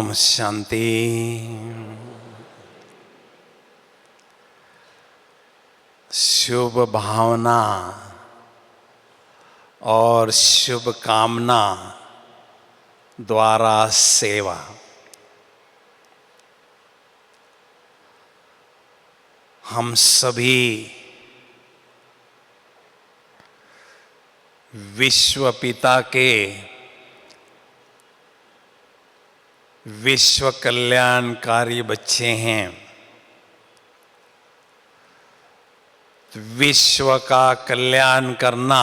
ओम शांति। शुभ भावना और शुभ कामना द्वारा सेवा। हम सभी विश्व पिता के विश्व कल्याणकारी बच्चे हैं। विश्व का कल्याण करना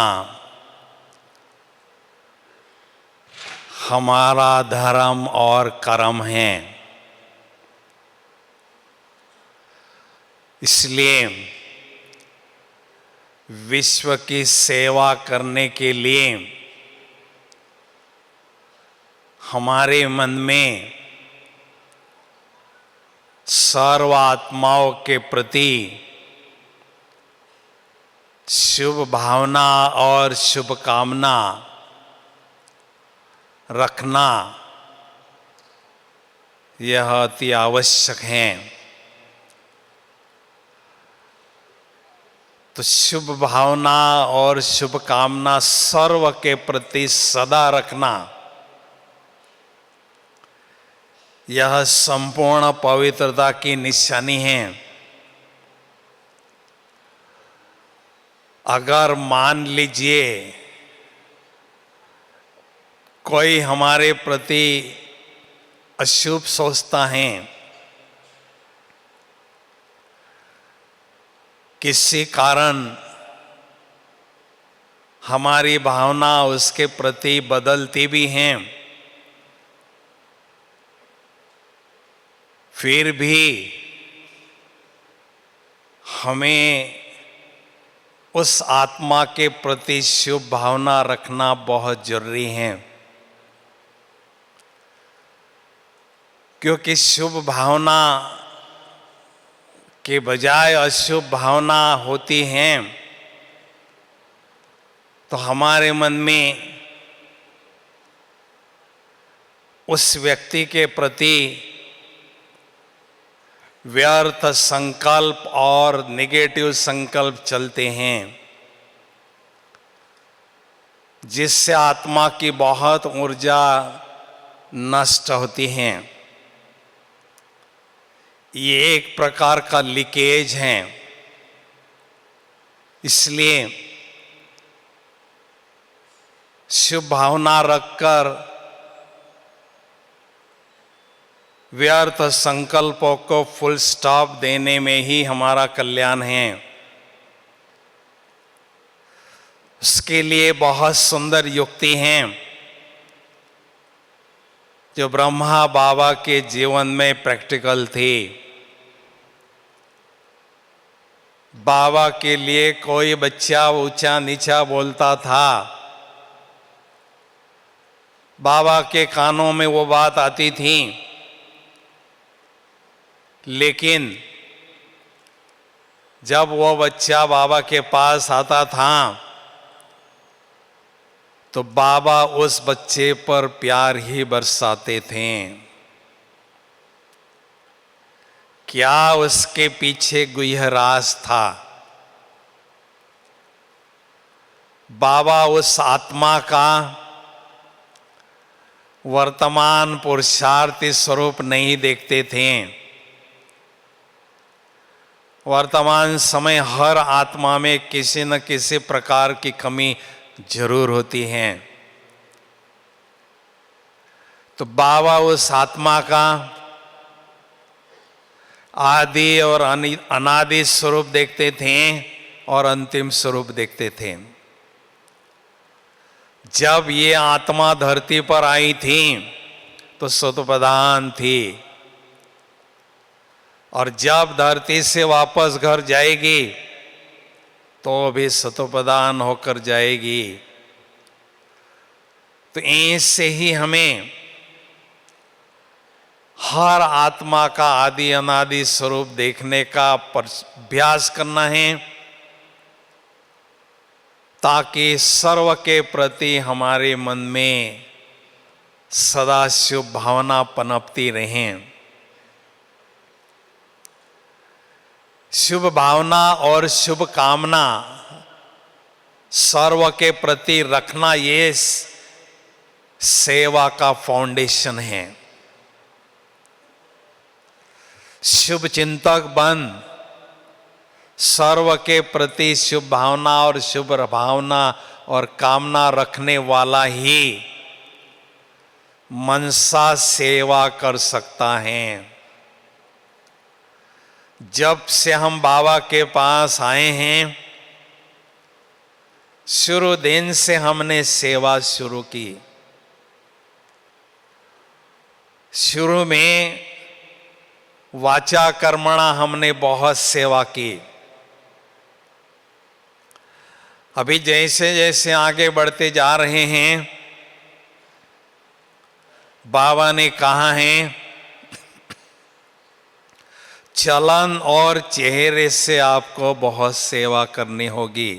हमारा धर्म और कर्म है। इसलिए विश्व की सेवा करने के लिए हमारे मन में सर्व आत्माओं के प्रति शुभ भावना और शुभ कामना रखना यह अति आवश्यक है। तो शुभ भावना और शुभ कामना सर्व के प्रति सदा रखना यह संपूर्ण पवित्रता की निशानी है। अगर मान लीजिए कोई हमारे प्रति अशुभ सोचता है, किसी कारण हमारी भावना उसके प्रति बदलती भी हैं, फिर भी हमें उस आत्मा के प्रति शुभ भावना रखना बहुत जरूरी है। क्योंकि शुभ भावना के बजाय अशुभ भावना होती हैं तो हमारे मन में उस व्यक्ति के प्रति व्यर्थ संकल्प और नेगेटिव संकल्प चलते हैं, जिससे आत्मा की बहुत ऊर्जा नष्ट होती है। ये एक प्रकार का लीकेज है। इसलिए शुभ भावना रखकर व्यर्थ संकल्पों को फुल स्टॉप देने में ही हमारा कल्याण है। उसके लिए बहुत सुंदर युक्ति हैं जो ब्रह्मा बाबा के जीवन में प्रैक्टिकल थी। बाबा के लिए कोई बच्चा ऊंचा नीचा बोलता था, बाबा के कानों में वो बात आती थी, लेकिन जब वो बच्चा बाबा के पास आता था तो बाबा उस बच्चे पर प्यार ही बरसाते थे। क्या उसके पीछे गुह्य राज था? बाबा उस आत्मा का वर्तमान पुरुषार्थी स्वरूप नहीं देखते थे। वर्तमान समय हर आत्मा में किसी न किसी प्रकार की कमी जरूर होती है। तो बाबा उस आत्मा का आदि और अनादि स्वरूप देखते थे और अंतिम स्वरूप देखते थे। जब ये आत्मा धरती पर आई थी तो सतोप्रधान थी, और जब धरती से वापस घर जाएगी तो भी सतोप्रधान होकर जाएगी। तो ऐसे ही हमें हर आत्मा का आदि अनादि स्वरूप देखने का अभ्यास करना है, ताकि सर्व के प्रति हमारे मन में सदा शुभ भावना पनपती रहें। शुभ भावना और शुभ कामना सर्व के प्रति रखना, ये सेवा का फाउंडेशन है। शुभ चिंतक बन सर्व के प्रति शुभ भावना और शुभ भावना और कामना रखने वाला ही मनसा सेवा कर सकता है। जब से हम बाबा के पास आए हैं, शुरू दिन से हमने सेवा शुरू की। शुरू में वाचा कर्मणा हमने बहुत सेवा की। अभी जैसे जैसे आगे बढ़ते जा रहे हैं, बाबा ने कहा है चलन और चेहरे से आपको बहुत सेवा करनी होगी,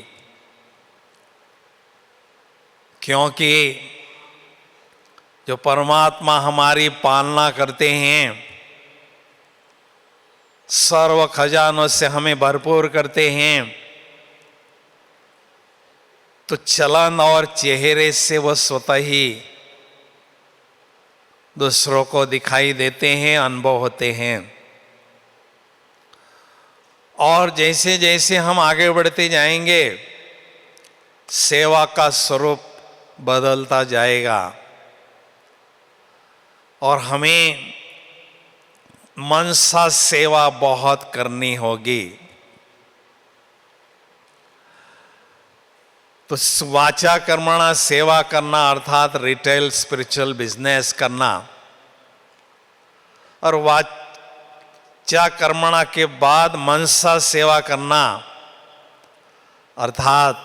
क्योंकि जो परमात्मा हमारी पालना करते हैं, सर्व खजानों से हमें भरपूर करते हैं, तो चलन और चेहरे से वो स्वतः ही दूसरों को दिखाई देते हैं, अनुभव होते हैं। और जैसे जैसे हम आगे बढ़ते जाएंगे, सेवा का स्वरूप बदलता जाएगा और हमें मनसा सेवा बहुत करनी होगी। तो वाचा कर्मणा सेवा करना अर्थात रिटेल स्पिरिचुअल बिजनेस करना, और वाचा कर्मणा के बाद मनसा सेवा करना अर्थात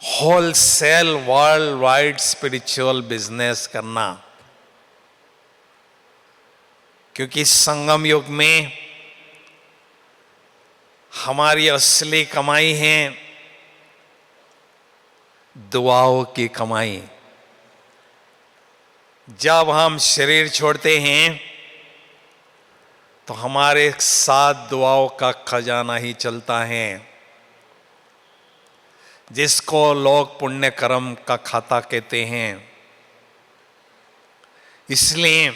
wholesale world wide spiritual business करना। क्योंकि संगम युग में हमारी असली कमाई है दुआओं की कमाई। जब हम शरीर छोड़ते हैं तो हमारे साथ दुआओं का खजाना ही चलता है, जिसको लोग पुण्य कर्म का खाता कहते हैं। इसलिए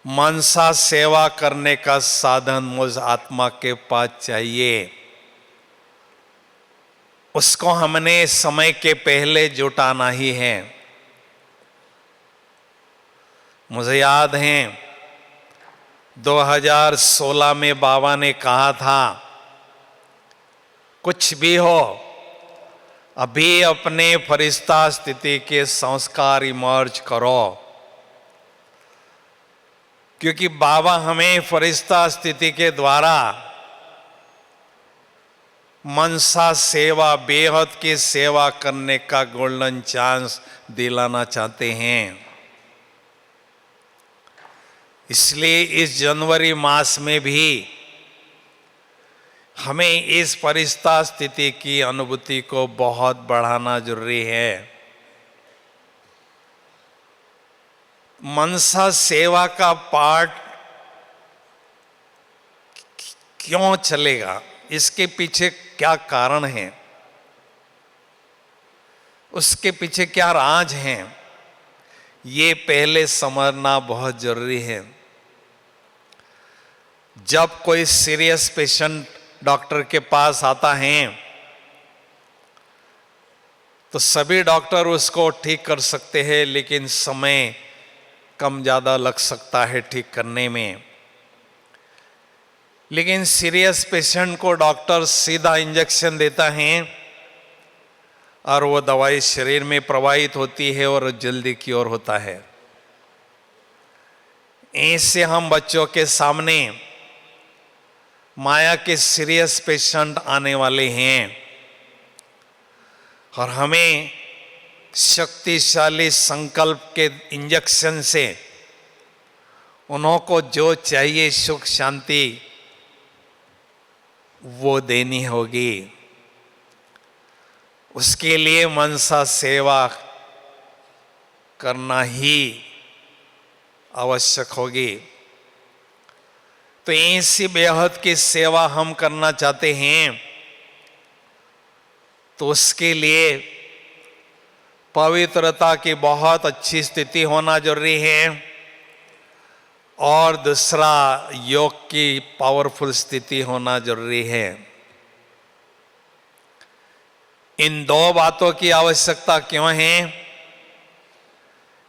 मनसा सेवा करने का साधन मुझ आत्मा के पास चाहिए। उसको हमने समय के पहले जुटाना ही है। मुझे याद है 2016 में बाबा ने कहा था, कुछ भी हो अभी अपने फरिश्ता स्थिति के संस्कार इमर्ज करो, क्योंकि बाबा हमें फरिश्ता स्थिति के द्वारा मनसा सेवा, बेहद की सेवा करने का गोल्डन चांस दिलाना चाहते हैं। इसलिए इस जनवरी मास में भी हमें इस फरिश्ता स्थिति की अनुभूति को बहुत बढ़ाना जरूरी है। मनसा सेवा का पाठ क्यों चलेगा, इसके पीछे क्या कारण है, उसके पीछे क्या राज हैं, ये पहले समझना बहुत जरूरी है। जब कोई सीरियस पेशेंट डॉक्टर के पास आता है तो सभी डॉक्टर उसको ठीक कर सकते हैं, लेकिन समय कम ज़्यादा लग सकता है ठीक करने में। लेकिन सीरियस पेशेंट को डॉक्टर सीधा इंजेक्शन देता है और वो दवाई शरीर में प्रवाहित होती है और जल्दी की ओर होता है। ऐसे हम बच्चों के सामने माया के सीरियस पेशेंट आने वाले हैं और हमें शक्तिशाली संकल्प के इंजेक्शन से उनको जो चाहिए सुख शांति वो देनी होगी। उसके लिए मनसा सेवा करना ही आवश्यक होगी। तो ऐसी बेहद की सेवा हम करना चाहते हैं, तो उसके लिए पवित्रता की बहुत अच्छी स्थिति होना जरूरी है, और दूसरा योग की पावरफुल स्थिति होना जरूरी है। इन दो बातों की आवश्यकता क्यों है?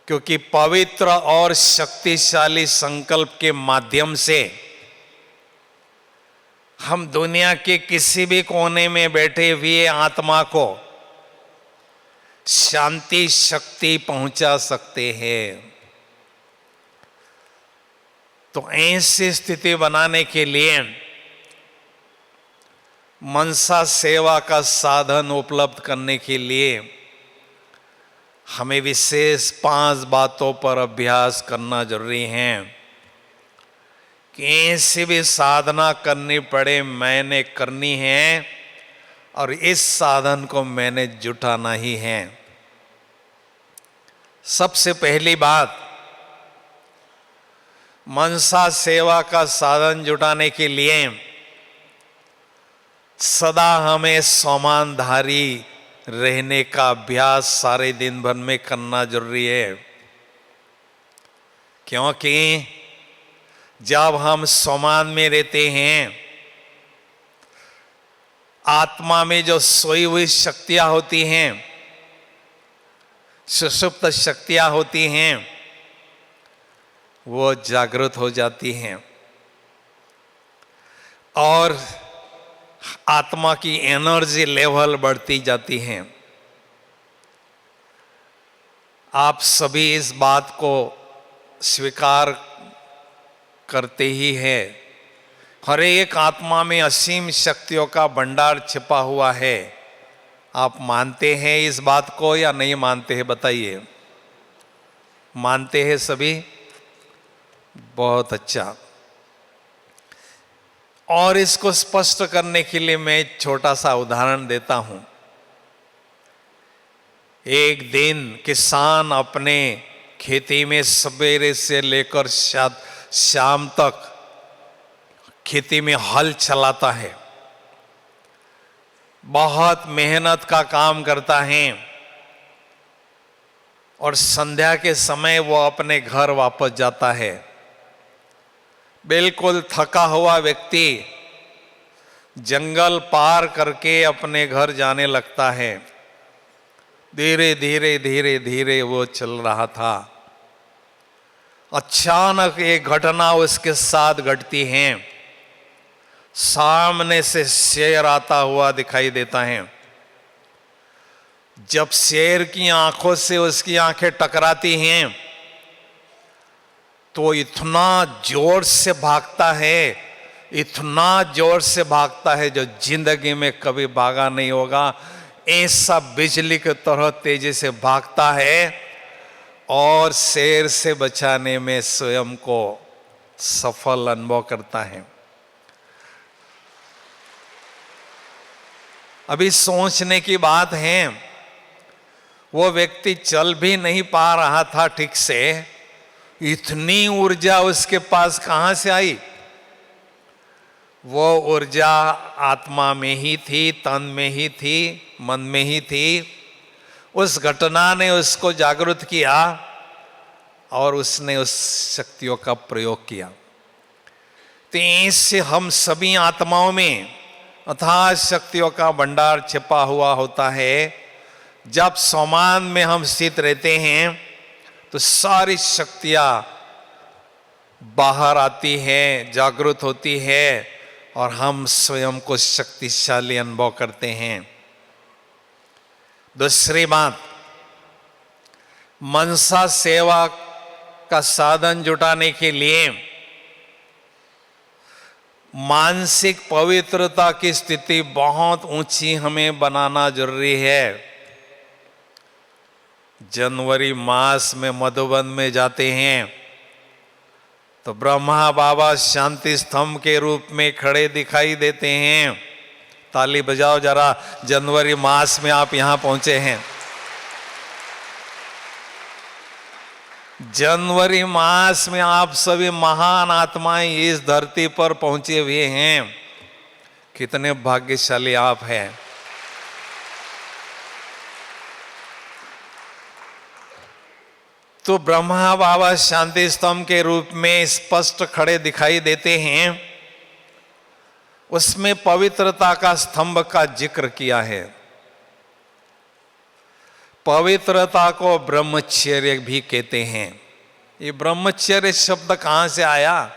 क्योंकि पवित्र और शक्तिशाली संकल्प के माध्यम से हम दुनिया के किसी भी कोने में बैठे हुए आत्मा को शांति शक्ति पहुंचा सकते हैं। तो ऐसी स्थिति बनाने के लिए मनसा सेवा का साधन उपलब्ध करने के लिए हमें विशेष 5 बातों पर अभ्यास करना जरूरी है। कि ऐसी भी साधना करनी पड़े मैंने करनी है, और इस साधन को मैंने जुटाना ही है। सबसे पहली बात, मनसा सेवा का साधन जुटाने के लिए सदा हमें समानधारी रहने का अभ्यास सारे दिन भर में करना जरूरी है। क्योंकि जब हम समान में रहते हैं, आत्मा में जो सोई हुई शक्तियां होती हैं, सुषुप्त शक्तियां होती हैं, वो जागृत हो जाती हैं और आत्मा की एनर्जी लेवल बढ़ती जाती है। आप सभी इस बात को स्वीकार करते ही हैं। हर एक आत्मा में असीम शक्तियों का भंडार छिपा हुआ है। आप मानते हैं इस बात को या नहीं मानते हैं? बताइए। मानते हैं सभी? बहुत अच्छा। और इसको स्पष्ट करने के लिए मैं एक छोटा सा उदाहरण देता हूं। एक दिन किसान अपने खेती में सवेरे से लेकर शाम तक खेती में हल चलाता है, बहुत मेहनत का काम करता है, और संध्या के समय वो अपने घर वापस जाता है। बिल्कुल थका हुआ व्यक्ति जंगल पार करके अपने घर जाने लगता है। धीरे धीरे धीरे धीरे वो चल रहा था। अचानक एक घटना उसके साथ घटती है। सामने से शेर आता हुआ दिखाई देता है। जब शेर की आंखों से उसकी आंखें टकराती हैं, तो इतना जोर से भागता है, इतना जोर से भागता है जो जिंदगी में कभी भागा नहीं होगा। ऐसा बिजली की तरह तेजी से भागता है और शेर से बचाने में स्वयं को सफल अनुभव करता है। अभी सोचने की बात है, वो व्यक्ति चल भी नहीं पा रहा था ठीक से, इतनी ऊर्जा उसके पास कहां से आई? वो ऊर्जा आत्मा में ही थी, तन में ही थी, मन में ही थी। उस घटना ने उसको जागृत किया और उसने उस शक्तियों का प्रयोग किया। तो इससे हम सभी आत्माओं में अथाह शक्तियों का भंडार छिपा हुआ होता है। जब समान में हम स्थित रहते हैं, तो सारी शक्तियां बाहर आती हैं, जागृत होती है, और हम स्वयं को शक्तिशाली अनुभव करते हैं। दूसरी बात, मनसा सेवा का साधन जुटाने के लिए मानसिक पवित्रता की स्थिति बहुत ऊंची हमें बनाना जरूरी है। जनवरी मास में मधुबन में जाते हैं तो ब्रह्मा बाबा शांति स्तंभ के रूप में खड़े दिखाई देते हैं। ताली बजाओ जरा, जनवरी मास में आप यहां पहुंचे हैं। जनवरी मास में आप सभी महान आत्माएं इस धरती पर पहुंचे हुए हैं। कितने भाग्यशाली आप हैं। तो ब्रह्मा बाबा शांति स्तंभ के रूप में स्पष्ट खड़े दिखाई देते हैं। उसमें पवित्रता का स्तंभ का जिक्र किया है। पवित्रता को ब्रह्मचर्य भी कहते हैं। ये ब्रह्मचर्य शब्द कहां से आया?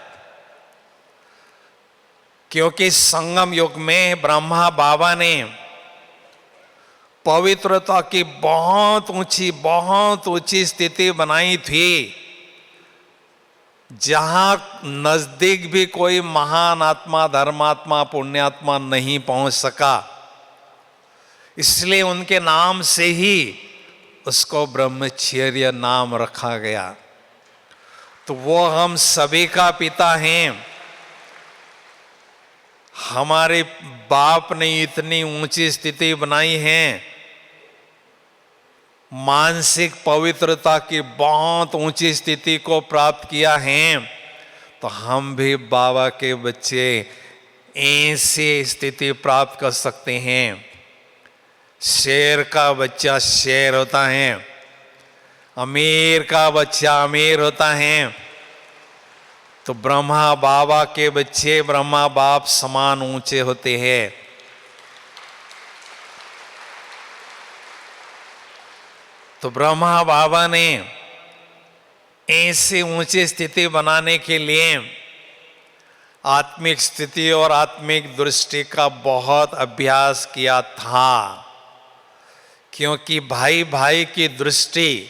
क्योंकि संगम युग में ब्रह्मा बाबा ने पवित्रता की बहुत ऊंची स्थिति बनाई थी, जहां नजदीक भी कोई महान आत्मा, धर्मात्मा, पुण्यात्मा नहीं पहुंच सका। इसलिए उनके नाम से ही उसको ब्रह्मचर्य नाम रखा गया। तो वो हम सभी का पिता हैं। हमारे बाप ने इतनी ऊंची स्थिति बनाई है, मानसिक पवित्रता की बहुत ऊंची स्थिति को प्राप्त किया है। तो हम भी बाबा के बच्चे ऐसी स्थिति प्राप्त कर सकते हैं। शेर का बच्चा शेर होता है, अमीर का बच्चा अमीर होता है। तो ब्रह्मा बाबा के बच्चे ब्रह्मा बाप समान ऊंचे होते हैं। तो ब्रह्मा बाबा ने ऐसी ऊंची स्थिति बनाने के लिए आत्मिक स्थिति और आत्मिक दृष्टि का बहुत अभ्यास किया था। क्योंकि भाई भाई की दृष्टि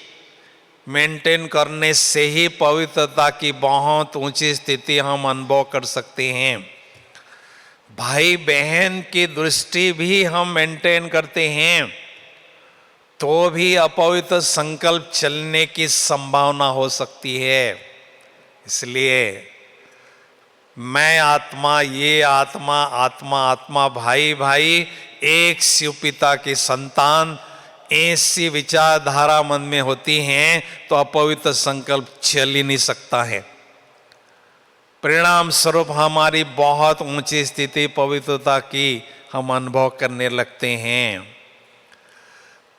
मेंटेन करने से ही पवित्रता की बहुत ऊंची स्थिति हम अनुभव कर सकते हैं। भाई बहन की दृष्टि भी हम मेंटेन करते हैं तो भी अपवित्र संकल्प चलने की संभावना हो सकती है। इसलिए मैं आत्मा, ये आत्मा, आत्मा आत्मा, भाई भाई, एक शिव पिता की संतान, ऐसी विचारधारा मन में होती हैं तो अपवित्र संकल्प चल ही नहीं सकता है। परिणाम स्वरूप हमारी बहुत ऊंची स्थिति पवित्रता की हम अनुभव करने लगते हैं।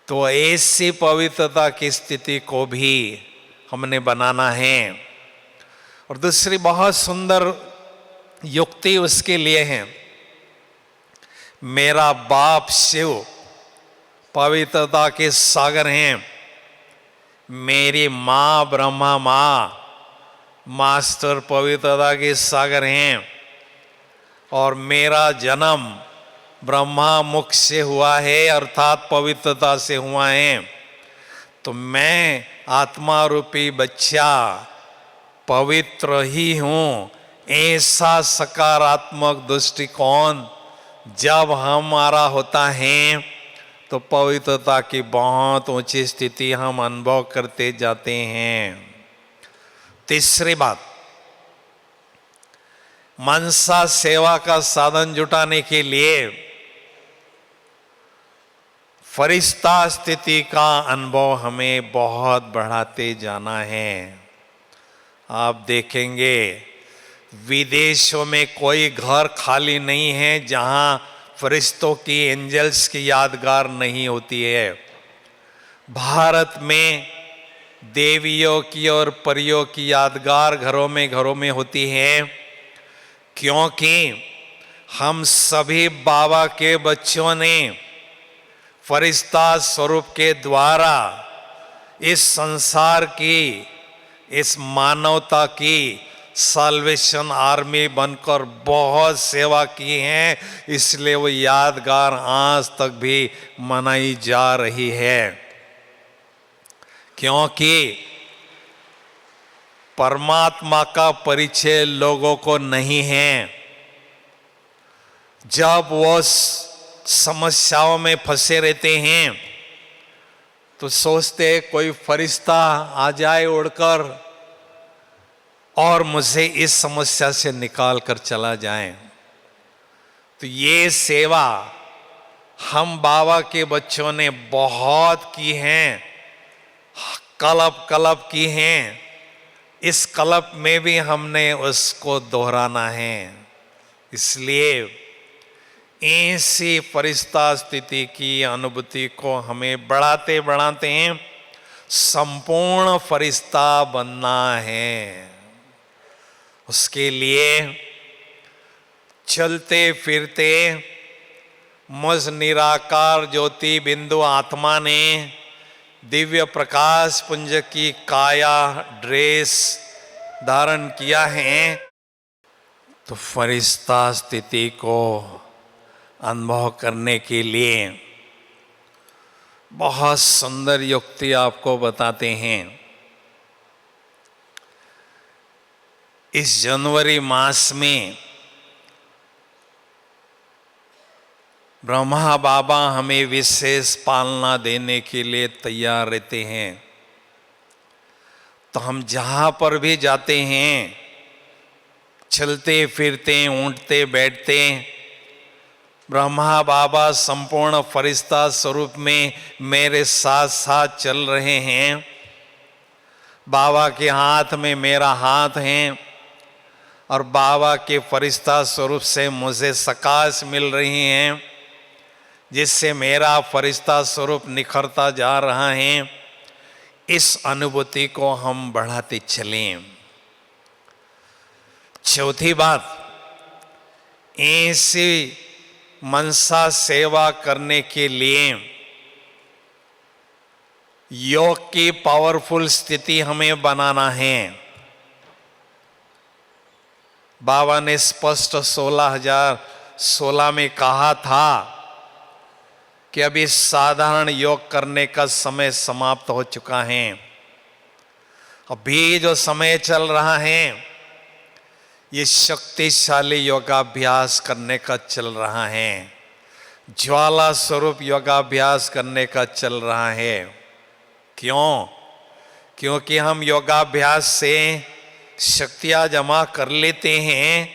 तो ऐसी पवित्रता की स्थिति को भी हमने बनाना है। और दूसरी बहुत सुंदर युक्ति उसके लिए है। मेरा बाप शिव पवित्रता के सागर हैं, मेरी माँ ब्रह्मा माँ मास्टर पवित्रता के सागर हैं, और मेरा जन्म ब्रह्मा मुख से हुआ है अर्थात पवित्रता से हुआ है। तो मैं आत्मा रूपी बच्चा पवित्र ही हूँ। ऐसा सकारात्मक दृष्टिकोण जब हमारा होता है तो पवित्रता की बहुत ऊंची स्थिति हम अनुभव करते जाते हैं। तीसरी बात, मनसा सेवा का साधन जुटाने के लिए फरिश्ता स्थिति का अनुभव हमें बहुत बढ़ाते जाना है। आप देखेंगे विदेशों में कोई घर खाली नहीं है जहां फरिश्तों की, एंजल्स की यादगार नहीं होती है। भारत में देवियों की और परियों की यादगार घरों में होती है, क्योंकि हम सभी बाबा के बच्चों ने फरिश्ता स्वरूप के द्वारा इस संसार की, इस मानवता की साल्वेशन आर्मी बनकर बहुत सेवा की है। इसलिए वो यादगार आज तक भी मनाई जा रही है। क्योंकि परमात्मा का परिचय लोगों को नहीं है। जब वो समस्याओं में फंसे रहते हैं तो सोचते कोई फरिश्ता आ जाए उड़कर और मुझे इस समस्या से निकाल कर चला जाए। तो ये सेवा हम बाबा के बच्चों ने बहुत की हैं, कलब कलब की हैं। इस कल्प में भी हमने उसको दोहराना है। इसलिए ऐसी फरिश्ता स्थिति की अनुभूति को हमें बढ़ाते बढ़ाते संपूर्ण फरिश्ता बनना है। उसके लिए चलते फिरते मुझ निराकार ज्योति बिंदु आत्मा ने दिव्य प्रकाश पुंज की काया ड्रेस धारण किया है। तो फरिश्ता स्थिति को अनुभव करने के लिए बहुत सुंदर युक्ति आपको बताते हैं। इस जनवरी मास में ब्रह्मा बाबा हमें विशेष पालना देने के लिए तैयार रहते हैं। तो हम जहाँ पर भी जाते हैं, चलते फिरते उठते बैठते, ब्रह्मा बाबा संपूर्ण फरिश्ता स्वरूप में मेरे साथ साथ चल रहे हैं। बाबा के हाथ में मेरा हाथ है और बाबा के फरिश्ता स्वरूप से मुझे सकाश मिल रही हैं, जिससे मेरा फरिश्ता स्वरूप निखरता जा रहा है। इस अनुभूति को हम बढ़ाते चलें। चौथी बात, ऐसी मनसा सेवा करने के लिए योग की पावरफुल स्थिति हमें बनाना है। बाबा ने स्पष्ट 16,016 में कहा था कि अभी साधारण योग करने का समय समाप्त हो चुका है। अभी जो समय चल रहा है ये शक्तिशाली योगाभ्यास करने का चल रहा है, ज्वाला स्वरूप योगाभ्यास करने का चल रहा है। क्यों? क्योंकि हम योगाभ्यास से शक्तियाँ जमा कर लेते हैं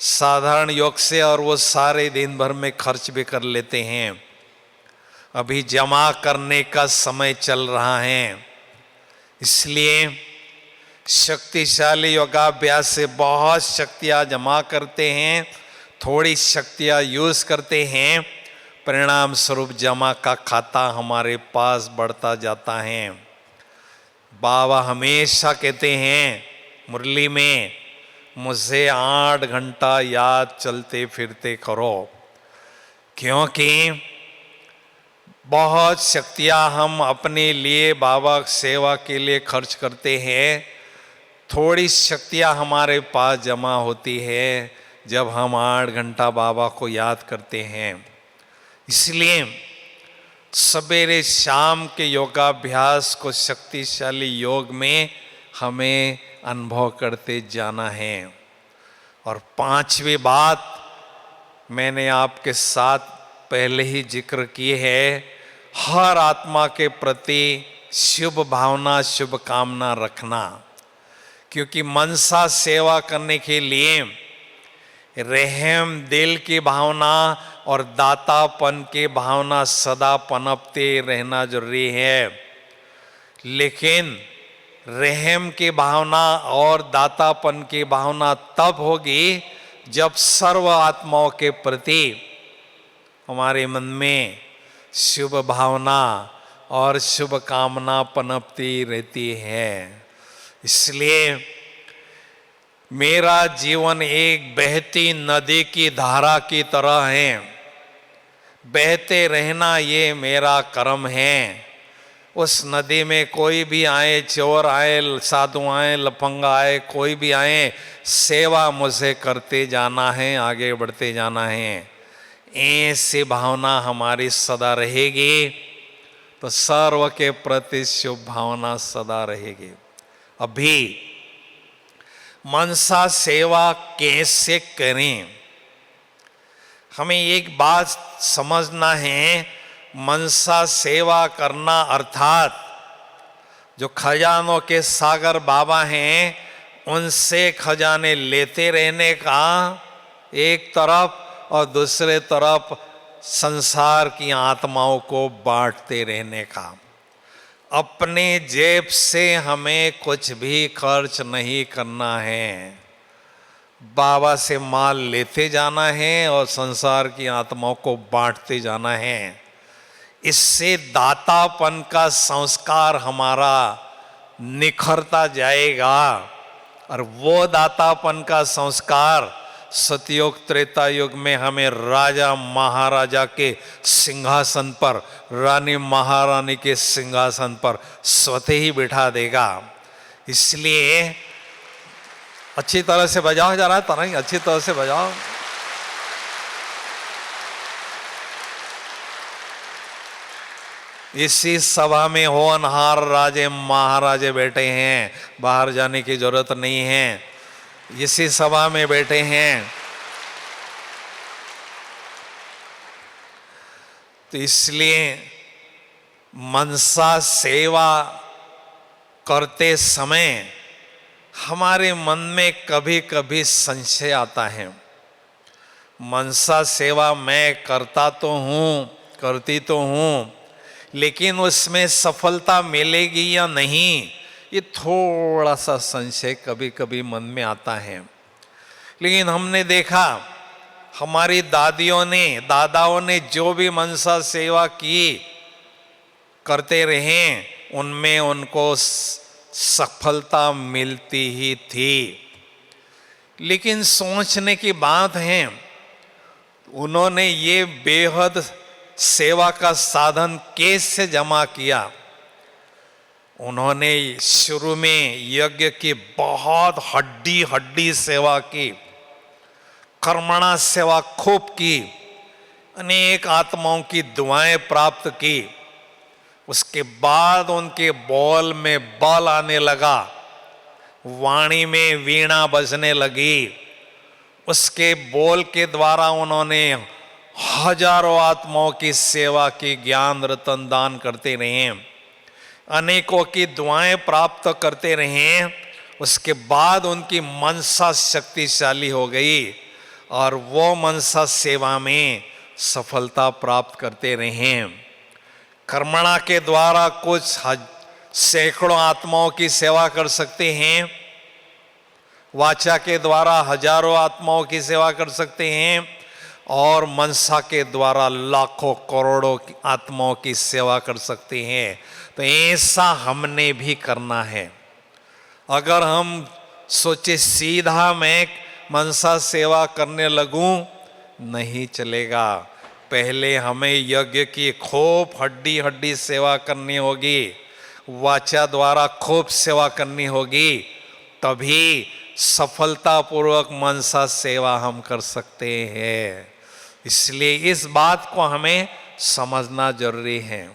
साधारण योग से, और वो सारे दिन भर में खर्च भी कर लेते हैं। अभी जमा करने का समय चल रहा है। इसलिए शक्तिशाली योगाभ्यास से बहुत शक्तियाँ जमा करते हैं, थोड़ी शक्तियाँ यूज करते हैं, परिणाम स्वरूप जमा का खाता हमारे पास बढ़ता जाता है। बाबा हमेशा कहते हैं मुरली में, मुझे 8 घंटा याद चलते फिरते करो। क्योंकि बहुत शक्तियाँ हम अपने लिए बाबा सेवा के लिए खर्च करते हैं, थोड़ी शक्तियाँ हमारे पास जमा होती है जब हम 8 घंटा बाबा को याद करते हैं। इसलिए सवेरे शाम के योगाभ्यास को शक्तिशाली योग में हमें अनुभव करते जाना है। और 5वीं बात मैंने आपके साथ पहले ही जिक्र की है, हर आत्मा के प्रति शुभ भावना शुभ कामना रखना। क्योंकि मनसा सेवा करने के लिए रहम दिल की भावना और दातापन की भावना सदा पनपते रहना जरूरी है। लेकिन रहम की भावना और दातापन की भावना तब होगी जब सर्व आत्माओं के प्रति हमारे मन में शुभ भावना और शुभ कामना पनपती रहती है। इसलिए मेरा जीवन एक बहती नदी की धारा की तरह है। बहते रहना ये मेरा कर्म है। उस नदी में कोई भी आए, चोर आए, साधु आए, लफंगा आए, कोई भी आए, सेवा मुझे करते जाना है, आगे बढ़ते जाना है। ऐसी भावना हमारी सदा रहेगी तो सर्व के प्रति शुभ भावना सदा रहेगी। अभी मनसा सेवा कैसे करें? हमें एक बात समझना है, मनसा सेवा करना अर्थात जो खजानों के सागर बाबा हैं उनसे खजाने लेते रहने का एक तरफ, और दूसरे तरफ संसार की आत्माओं को बांटते रहने का। अपने जेब से हमें कुछ भी खर्च नहीं करना है, बाबा से माल लेते जाना है और संसार की आत्माओं को बांटते जाना है। इससे दातापन का संस्कार हमारा निखरता जाएगा और वो दातापन का संस्कार सतयुग त्रेता युग में हमें राजा महाराजा के सिंहासन पर, रानी महारानी के सिंहासन पर स्वतः ही बिठा देगा। इसलिए अच्छी तरह से बजाओ जा रहा है तरंग, अच्छी तरह से बजाओ। इसी सभा में होनहार राजे महाराजे बैठे हैं, बाहर जाने की जरूरत नहीं है, इसी सभा में बैठे हैं। तो इसलिए मनसा सेवा करते समय हमारे मन में कभी कभी संशय आता है। मनसा सेवा मैं करता तो हूँ, करती तो हूँ, लेकिन उसमें सफलता मिलेगी या नहीं, ये थोड़ा सा संशय कभी कभी मन में आता है। लेकिन हमने देखा हमारी दादियों ने, दादाओं ने जो भी मनसा सेवा की करते रहे, उनमें उनको सफलता मिलती ही थी। लेकिन सोचने की बात है, उन्होंने ये बेहद सेवा का साधन कैसे जमा किया। उन्होंने शुरू में यज्ञ की बहुत हड्डी हड्डी सेवा की, कर्मणा सेवा खूब की, अनेक आत्माओं की दुआएं प्राप्त की। उसके बाद उनके बोल में बल आने लगा, वाणी में वीणा बजने लगी। उसके बोल के द्वारा उन्होंने हजारों आत्माओं की सेवा की, ज्ञान रतन दान करते रहे, अनेकों की दुआएं प्राप्त करते रहे। उसके बाद उनकी मनसा शक्तिशाली हो गई और वो मनसा सेवा में सफलता प्राप्त करते रहे। कर्मणा के द्वारा कुछ सैकड़ों आत्माओं की सेवा कर सकते हैं, वाचा के द्वारा हजारों आत्माओं की सेवा कर सकते हैं, और मनसा के द्वारा लाखों करोड़ों आत्माओं की सेवा कर सकते हैं। तो ऐसा हमने भी करना है। अगर हम सोचे सीधा मैं मनसा सेवा करने लगूं, नहीं चलेगा। पहले हमें यज्ञ की खूब हड्डी हड्डी सेवा करनी होगी, वाचा द्वारा खूब सेवा करनी होगी, तभी सफलतापूर्वक मनसा सेवा हम कर सकते हैं। इसलिए इस बात को हमें समझना जरूरी है।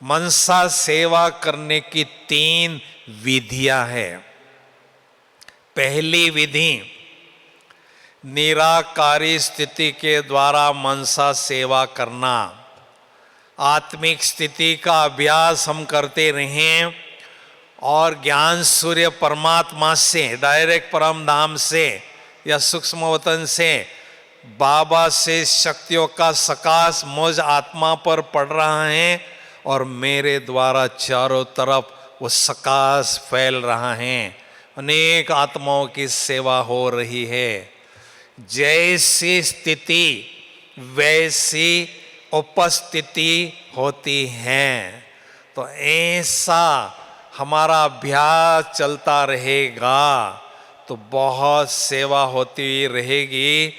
मनसा सेवा करने की 3 विधियां हैं। पहली विधि, निराकारी स्थिति के द्वारा मनसा सेवा करना। आत्मिक स्थिति का अभ्यास हम करते रहें और ज्ञान सूर्य परमात्मा से, डायरेक्ट परम धाम से या सूक्ष्म वतन से, बाबा से शक्तियों का सकाश मुझ आत्मा पर पड़ रहा है और मेरे द्वारा चारों तरफ वो सकाश फैल रहा है, अनेक आत्माओं की सेवा हो रही है। जैसी स्थिति वैसी उपस्थिति होती है। तो ऐसा हमारा अभ्यास चलता रहेगा तो बहुत सेवा होती रहेगी।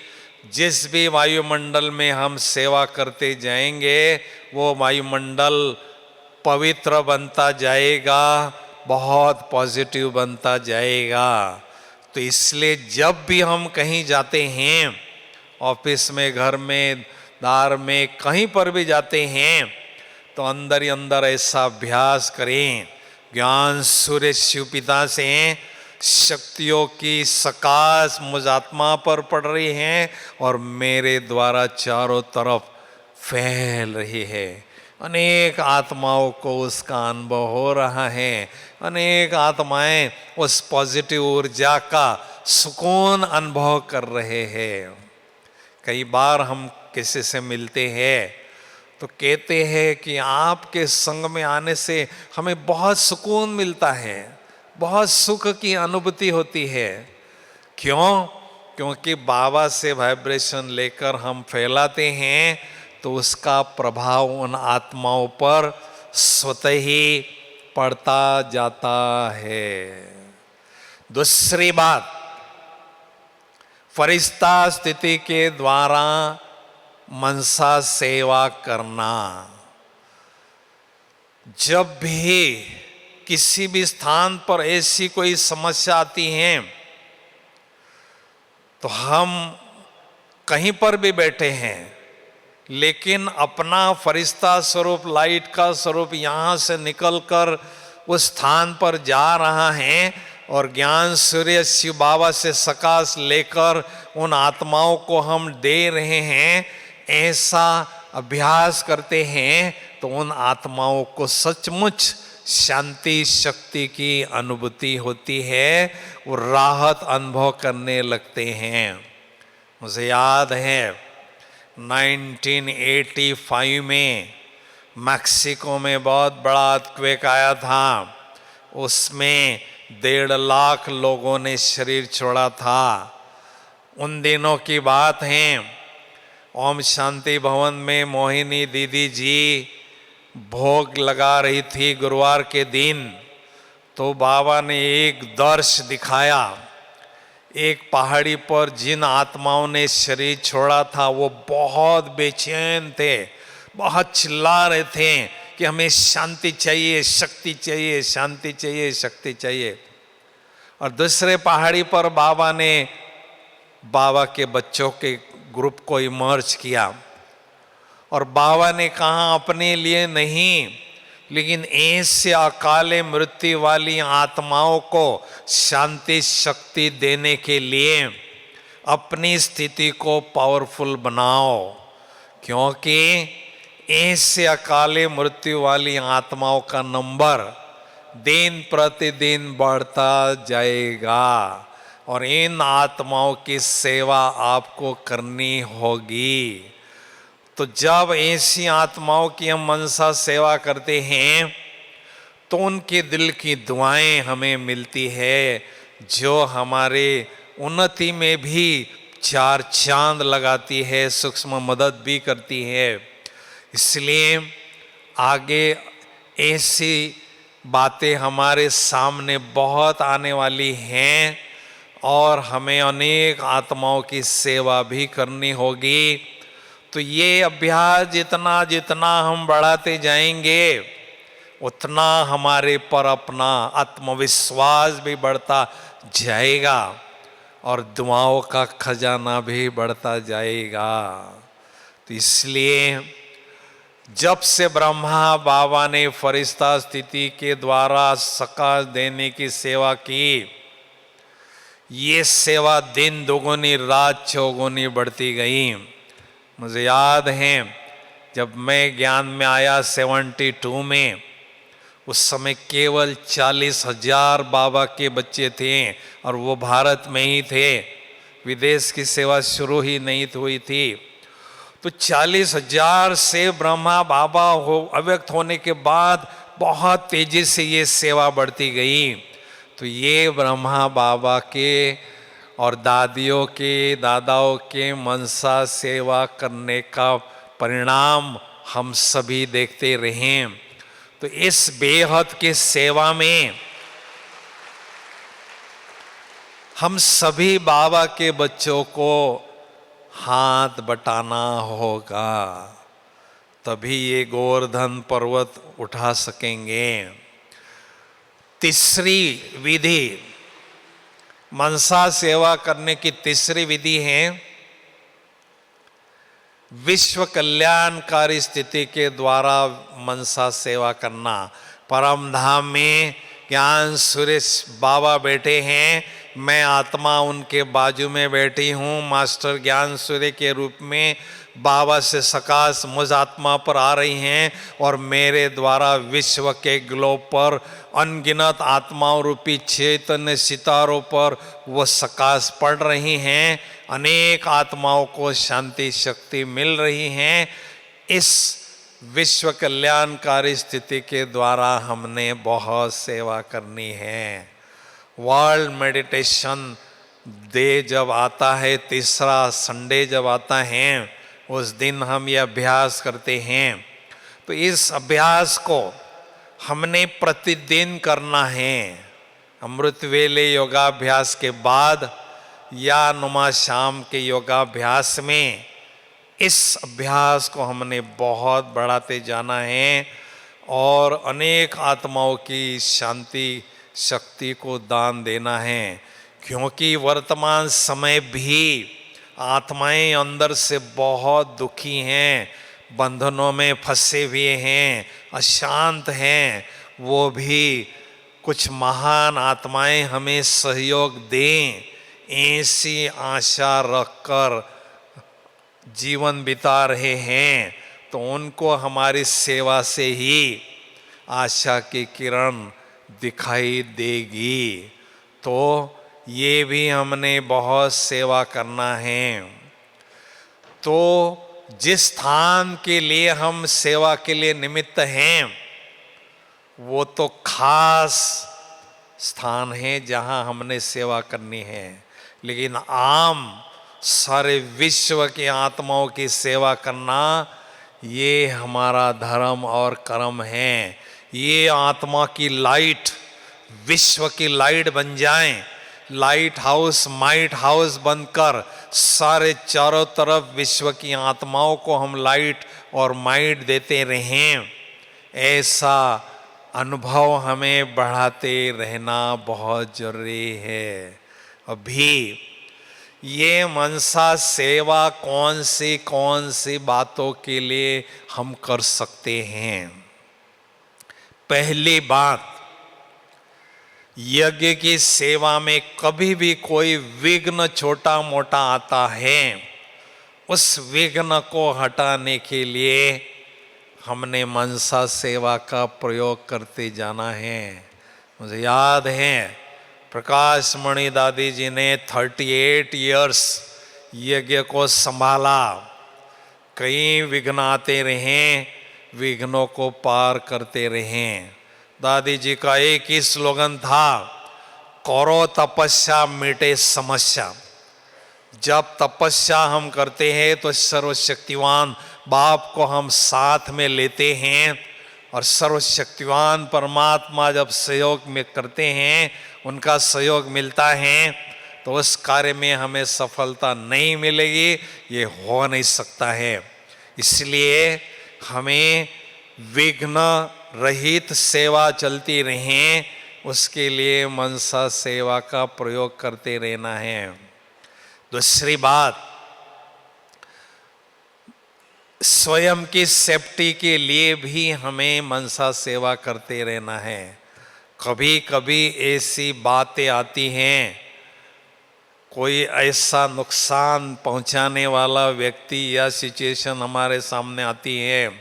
जिस भी वायुमंडल में हम सेवा करते जाएंगे वो वायुमंडल पवित्र बनता जाएगा, बहुत पॉजिटिव बनता जाएगा। तो इसलिए जब भी हम कहीं जाते हैं, ऑफिस में, घर में, दार में, कहीं पर भी जाते हैं, तो अंदर ही अंदर ऐसा अभ्यास करें। ज्ञान सूर्य शिव पिता से शक्तियों की सकाश मुझ आत्मा पर पड़ रही हैं और मेरे द्वारा चारों तरफ फैल रही है। अनेक आत्माओं को उसका अनुभव हो रहा है। अनेक आत्माएं उस पॉजिटिव ऊर्जा का सुकून अनुभव कर रहे हैं। कई बार हम किसी से मिलते हैं तो कहते हैं कि आपके संग में आने से हमें बहुत सुकून मिलता है, बहुत सुख की अनुभूति होती है। क्यों? क्योंकि बाबा से वाइब्रेशन लेकर हम फैलाते हैं तो उसका प्रभाव उन आत्माओं पर स्वतः ही पड़ता जाता है। दूसरी बात, फरिश्ता स्थिति के द्वारा मनसा सेवा करना। जब भी किसी भी स्थान पर ऐसी कोई समस्या आती है तो हम कहीं पर भी बैठे हैं, लेकिन अपना फरिश्ता स्वरूप, लाइट का स्वरूप यहाँ से निकलकर उस स्थान पर जा रहा है और ज्ञान सूर्य शिव बाबा से सकाश लेकर उन आत्माओं को हम दे रहे हैं, ऐसा अभ्यास करते हैं तो उन आत्माओं को सचमुच शांति शक्ति की अनुभूति होती है, वो राहत अनुभव करने लगते हैं। मुझे याद है 1985 में मैक्सिको में बहुत बड़ा अर्थक्वेक आया था। उसमें 1.5 लाख लोगों ने शरीर छोड़ा था। उन दिनों की बात है। ओम शांति भवन में मोहिनी दीदी जी भोग लगा रही थी गुरुवार के दिन, तो बाबा ने एक दृश्य दिखाया। एक पहाड़ी पर जिन आत्माओं ने शरीर छोड़ा था वो बहुत बेचैन थे, बहुत चिल्ला रहे थे कि हमें शांति चाहिए, शक्ति चाहिए, शांति चाहिए, शक्ति चाहिए। और दूसरे पहाड़ी पर बाबा ने बाबा के बच्चों के ग्रुप को इमर्ज किया और बाबा ने कहा अपने लिए नहीं, लेकिन ऐसे अकाले मृत्यु वाली आत्माओं को शांति शक्ति देने के लिए अपनी स्थिति को पावरफुल बनाओ, क्योंकि ऐसे अकाले मृत्यु वाली आत्माओं का नंबर दिन प्रतिदिन बढ़ता जाएगा और इन आत्माओं की सेवा आपको करनी होगी। तो जब ऐसी आत्माओं की हम मनसा सेवा करते हैं तो उनके दिल की दुआएं हमें मिलती है, जो हमारे उन्नति में भी 4 चांद लगाती है, सूक्ष्म मदद भी करती है। इसलिए आगे ऐसी बातें हमारे सामने बहुत आने वाली हैं और हमें अनेक आत्माओं की सेवा भी करनी होगी। तो ये अभ्यास जितना जितना हम बढ़ाते जाएंगे उतना हमारे पर अपना आत्मविश्वास भी बढ़ता जाएगा और दुआओं का खजाना भी बढ़ता जाएगा। तो इसलिए जब से ब्रह्मा बाबा ने फरिश्ता स्थिति के द्वारा सकाश देने की सेवा की, ये सेवा दिन दोगुनी रात चौगुनी बढ़ती गई। मुझे याद है जब मैं ज्ञान में आया 72 में, उस समय केवल 40,000 बाबा के बच्चे थे और वो भारत में ही थे, विदेश की सेवा शुरू ही नहीं हुई थी। तो 40,000 से ब्रह्मा बाबा अव्यक्त होने के बाद बहुत तेजी से ये सेवा बढ़ती गई। तो ये ब्रह्मा बाबा के और दादियों के दादाओं के मनसा सेवा करने का परिणाम हम सभी देखते रहे। तो इस बेहद की सेवा में हम सभी बाबा के बच्चों को हाथ बटाना होगा, तभी ये गोवर्धन पर्वत उठा सकेंगे। तीसरी विधि, मनसा सेवा करने की तीसरी विधि है विश्व कल्याणकारी स्थिति के द्वारा मनसा सेवा करना। परम धाम में ज्ञान सुरेश बाबा बैठे हैं, मैं आत्मा उनके बाजू में बैठी हूँ। मास्टर ज्ञान सूर्य के रूप में बाबा से सकाश मुझ आत्मा पर आ रही हैं और मेरे द्वारा विश्व के ग्लोब पर अनगिनत आत्माओं रूपी चैतन्य सितारों पर वो सकाश पड़ रही हैं। अनेक आत्माओं को शांति शक्ति मिल रही हैं। इस विश्व कल्याणकारी स्थिति के द्वारा हमने बहुत सेवा करनी है। वर्ल्ड मेडिटेशन डे जब आता है, तीसरा संडे जब आता है, उस दिन हम ये अभ्यास करते हैं। तो इस अभ्यास को हमने प्रतिदिन करना है। अमृत वेले योगाभ्यास के बाद या नुमा शाम के योगाभ्यास में इस अभ्यास को हमने बहुत बढ़ाते जाना है और अनेक आत्माओं की शांति शक्ति को दान देना है। क्योंकि वर्तमान समय भी आत्माएं अंदर से बहुत दुखी हैं, बंधनों में फंसे हुए हैं, अशांत हैं। वो भी कुछ महान आत्माएं हमें सहयोग दें, ऐसी आशा रखकर जीवन बिता रहे हैं। तो उनको हमारी सेवा से ही आशा की किरण दिखाई देगी। तो ये भी हमने बहुत सेवा करना है। तो जिस स्थान के लिए हम सेवा के लिए निमित्त हैं, वो तो खास स्थान है जहाँ हमने सेवा करनी है। लेकिन आम सारे विश्व की आत्माओं की सेवा करना ये हमारा धर्म और कर्म है। ये आत्मा की लाइट विश्व की लाइट बन जाएं, लाइट हाउस माइट हाउस बनकर सारे चारों तरफ विश्व की आत्माओं को हम लाइट और माइट देते रहें। ऐसा अनुभव हमें बढ़ाते रहना बहुत जरूरी है। अभी ये मनसा सेवा कौन सी बातों के लिए हम कर सकते हैं। पहली बात, यज्ञ की सेवा में कभी भी कोई विघ्न छोटा मोटा आता है, उस विघ्न को हटाने के लिए हमने मनसा सेवा का प्रयोग करते जाना है। मुझे याद है प्रकाश मणि दादी जी ने 38 इयर्स यज्ञ को संभाला। कई विघ्न आते रहें, विघ्नों को पार करते रहें। दादी जी का एक ही स्लोगन था, करो तपस्या मिटे समस्या। जब तपस्या हम करते हैं तो सर्वशक्तिवान बाप को हम साथ में लेते हैं और सर्वशक्तिवान परमात्मा जब सहयोग में करते हैं, उनका सहयोग मिलता है, तो उस कार्य में हमें सफलता नहीं मिलेगी, ये हो नहीं सकता है। इसलिए हमें विघ्न रहित सेवा चलती रहें, उसके लिए मनसा सेवा का प्रयोग करते रहना है। दूसरी बात, स्वयं की सेफ्टी के लिए भी हमें मनसा सेवा करते रहना है। कभी कभी ऐसी बातें आती हैं, कोई ऐसा नुकसान पहुंचाने वाला व्यक्ति या सिचुएशन हमारे सामने आती है,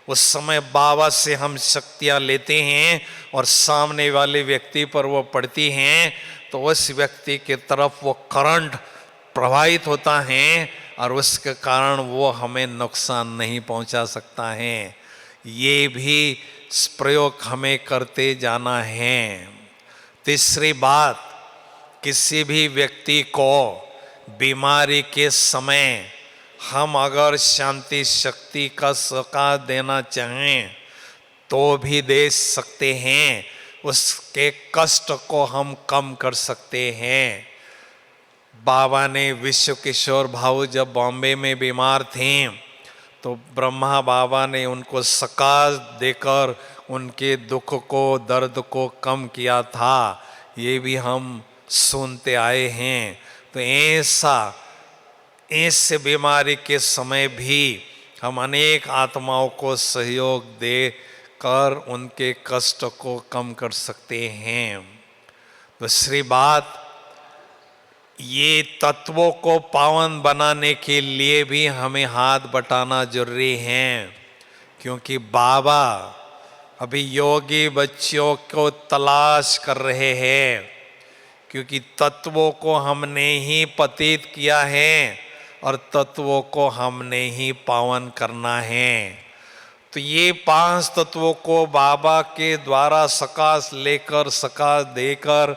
उस समय बाबा से हम शक्तियां लेते हैं और सामने वाले व्यक्ति पर वो पड़ती हैं, तो उस व्यक्ति की तरफ वो करंट प्रवाहित होता है और उसके कारण वो हमें नुकसान नहीं पहुंचा सकता है। ये भी प्रयोग हमें करते जाना है। तीसरी बात, किसी भी व्यक्ति को बीमारी के समय हम अगर शांति शक्ति का सका देना चाहें तो भी दे सकते हैं, उसके कष्ट को हम कम कर सकते हैं। बाबा ने विश्व किशोर भाऊ जब बॉम्बे में बीमार थे तो ब्रह्मा बाबा ने उनको सका देकर उनके दुख को दर्द को कम किया था, ये भी हम सुनते आए हैं। तो ऐसे बीमारी के समय भी हम अनेक आत्माओं को सहयोग दे कर उनके कष्ट को कम कर सकते हैं। दूसरी बात, ये तत्वों को पावन बनाने के लिए भी हमें हाथ बटाना जरूरी है। क्योंकि बाबा अभी योगी बच्चों को तलाश कर रहे हैं, क्योंकि तत्वों को हमने ही पतित किया है और तत्वों को हमने ही पावन करना है। तो ये 5 तत्वों को बाबा के द्वारा सकाश लेकर सकाश देकर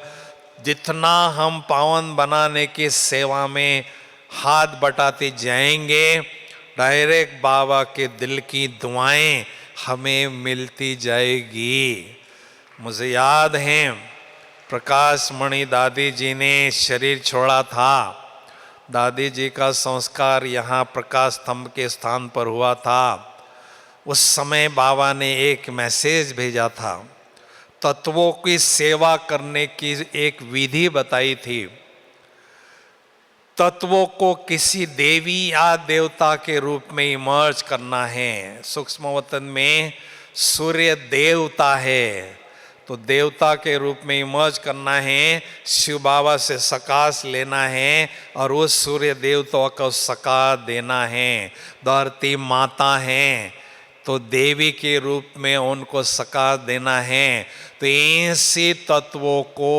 जितना हम पावन बनाने की सेवा में हाथ बटाते जाएंगे, डायरेक्ट बाबा के दिल की दुआएं हमें मिलती जाएगी। मुझे याद है प्रकाश मणि दादी जी ने शरीर छोड़ा था। दादी जी का संस्कार यहाँ प्रकाश स्तंभ के स्थान पर हुआ था। उस समय बाबा ने एक मैसेज भेजा था, तत्वों की सेवा करने की एक विधि बताई थी। तत्वों को किसी देवी या देवता के रूप में इमर्ज करना है। सूक्ष्म वतन में सूर्य देवता है, तो देवता के रूप में इमर्ज करना है, शिव बाबा से सकाश लेना है और उस सूर्य देवता को सकाश देना है। धरती माता है तो देवी के रूप में उनको सकाश देना है। तो ऐसे तत्वों को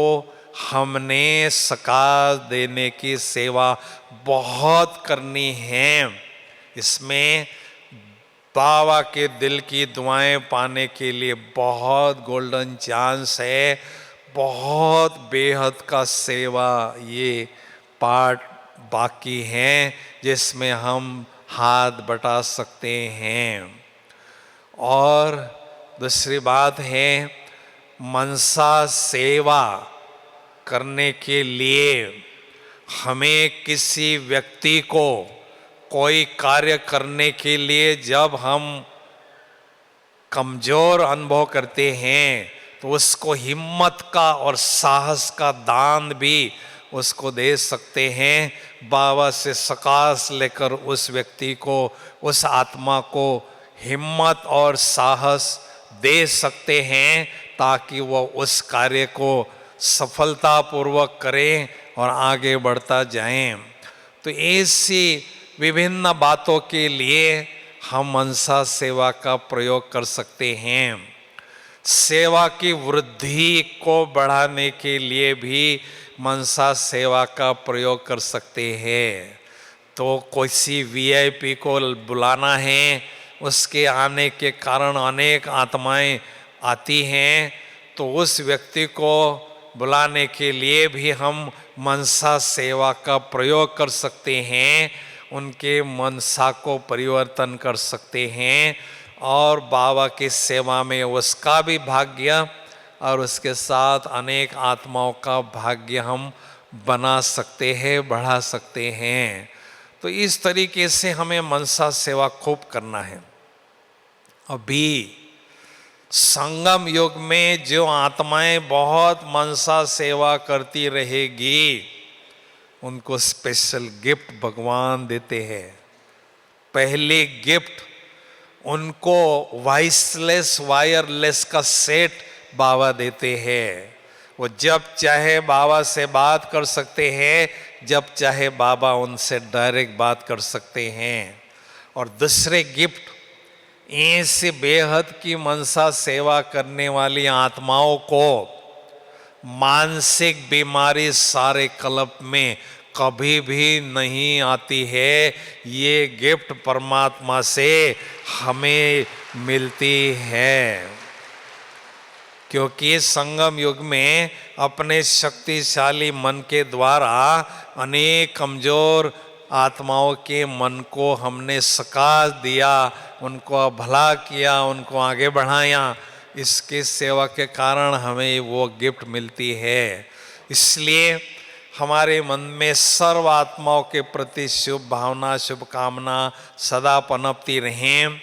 हमने सकाश देने की सेवा बहुत करनी है। इसमें बाबा के दिल की दुआएं पाने के लिए बहुत गोल्डन चांस है, बहुत बेहद का सेवा ये पार्ट बाकी हैं जिसमें हम हाथ बटा सकते हैं। और दूसरी बात है, मनसा सेवा करने के लिए हमें किसी व्यक्ति को कोई कार्य करने के लिए जब हम कमजोर अनुभव करते हैं तो उसको हिम्मत का और साहस का दान भी उसको दे सकते हैं। बाबा से सकाश लेकर उस व्यक्ति को, उस आत्मा को हिम्मत और साहस दे सकते हैं ताकि वह उस कार्य को सफलतापूर्वक करें और आगे बढ़ता जाएं। तो ऐसी विभिन्न बातों के लिए हम मनसा सेवा का प्रयोग कर सकते हैं। सेवा की वृद्धि को बढ़ाने के लिए भी मनसा सेवा का प्रयोग कर सकते हैं। तो किसी वीआईपी को बुलाना है, उसके आने के कारण अनेक आत्माएं आती हैं, तो उस व्यक्ति को बुलाने के लिए भी हम मनसा सेवा का प्रयोग कर सकते हैं। उनके मनसा को परिवर्तन कर सकते हैं और बाबा की सेवा में उसका भी भाग्य और उसके साथ अनेक आत्माओं का भाग्य हम बना सकते हैं, बढ़ा सकते हैं। तो इस तरीके से हमें मनसा सेवा खूब करना है। अभी संगम युग में जो आत्माएं बहुत मनसा सेवा करती रहेगी उनको स्पेशल गिफ्ट भगवान देते हैं। पहले गिफ्ट उनको वॉइसलेस वायरलेस का सेट बाबा देते हैं। वो जब चाहे बाबा से बात कर सकते हैं, जब चाहे बाबा उनसे डायरेक्ट बात कर सकते हैं। और दूसरे गिफ्ट, ऐसे बेहद की मनसा सेवा करने वाली आत्माओं को मानसिक बीमारी सारे कल्प में कभी भी नहीं आती है। ये गिफ्ट परमात्मा से हमें मिलती है, क्योंकि संगम युग में अपने शक्तिशाली मन के द्वारा अनेक कमजोर आत्माओं के मन को हमने सकाश दिया, उनको भला किया, उनको आगे बढ़ाया। इसकी सेवा के कारण हमें वो गिफ्ट मिलती है। इसलिए हमारे मन में सर्व आत्माओं के प्रति शुभ भावना, शुभकामना सदा पनपती रहें।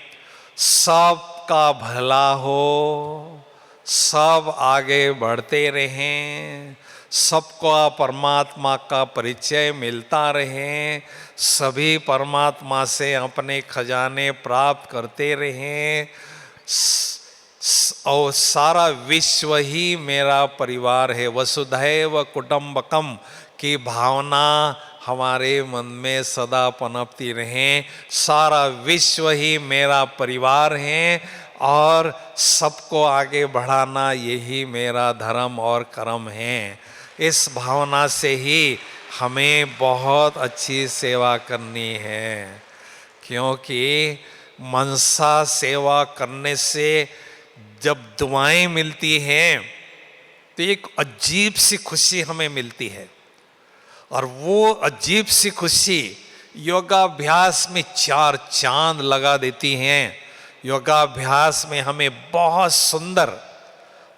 सबका भला हो, सब आगे बढ़ते रहें, सबको परमात्मा का परिचय मिलता रहे, सभी परमात्मा से अपने खजाने प्राप्त करते रहें और सारा विश्व ही मेरा परिवार है। वसुधैव कुटुंबकम की भावना हमारे मन में सदा पनपती रहें। सारा विश्व ही मेरा परिवार है और सबको आगे बढ़ाना यही मेरा धर्म और कर्म है। इस भावना से ही हमें बहुत अच्छी सेवा करनी है, क्योंकि मनसा सेवा करने से जब दुआएं मिलती हैं तो एक अजीब सी खुशी हमें मिलती है, और वो अजीब सी खुशी योगाभ्यास में चार चांद लगा देती हैं। योगाभ्यास में हमें बहुत सुंदर